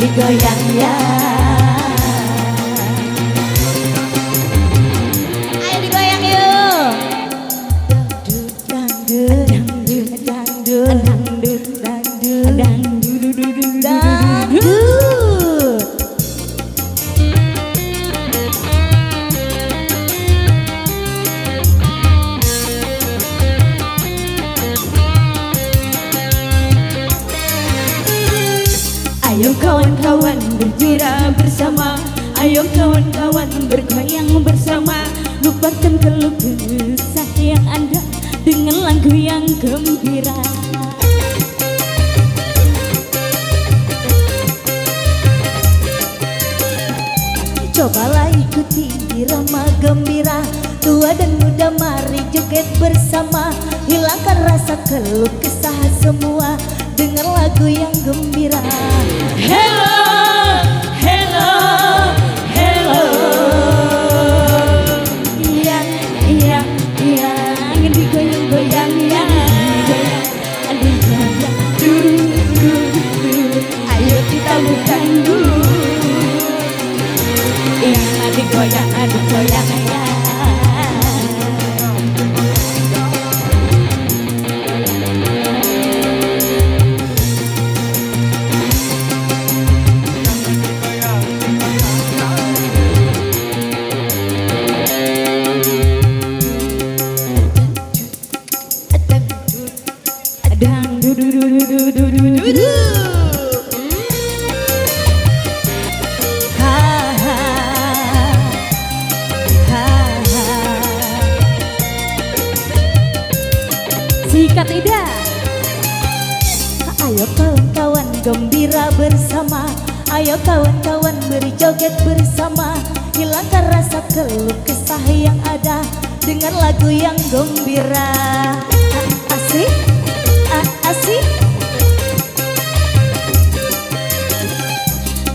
digoyang ya. Ayo digoyang yuk. Dangdut, dangdut, dangdut, dangdut, dangdut, dangdut, dangdut. Ayo kawan-kawan bergembira bersama, ayo kawan-kawan bergoyang bersama, lupakan keluh kesah yang ada dengan lagu yang gembira. Cobalah ikuti irama gembira, tua dan muda mari joget bersama, hilangkan rasa keluh kesah semua dengan lagu yang gembira. Hello, hello, hello. Iya, iya, iya. Angin digoyang-goyang ya. Aduh, goyang, ayo kita bukan dulu. Iya, digoyang ya. Sikat lidah. Ayo kawan-kawan gembira bersama, ayo kawan-kawan berjoget bersama, hilangkan rasa keluh kesah yang ada dengan lagu yang gembira. Asik, asik.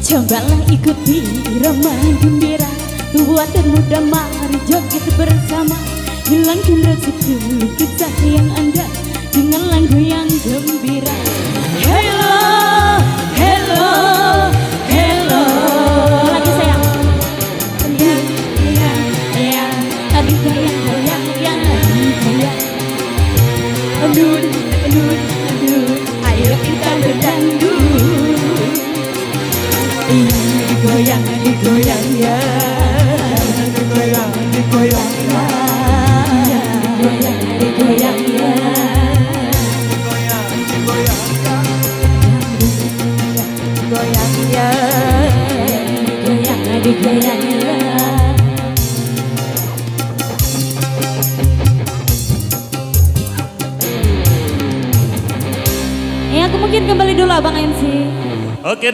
Cobalah ikuti irama gembira, tua dan muda mari joget bersama, hilangkan rasa keluh kesah yang ada dengan lagu yang gembira. Hello, hello, hello. Lagi sayang. Ya, ya, ya. Tadi goyang, goyang, goyang. Aduh, aduh, aduh. Ayo kita berdangdut. Digoyang, digoyang ya. Digoyang, digoyang ya. Digoyang, digoyang ya. Digoyang ya. Digoyang, digoyang ya. Ya, aku mungkin kembali dulu Abang MC. Oke.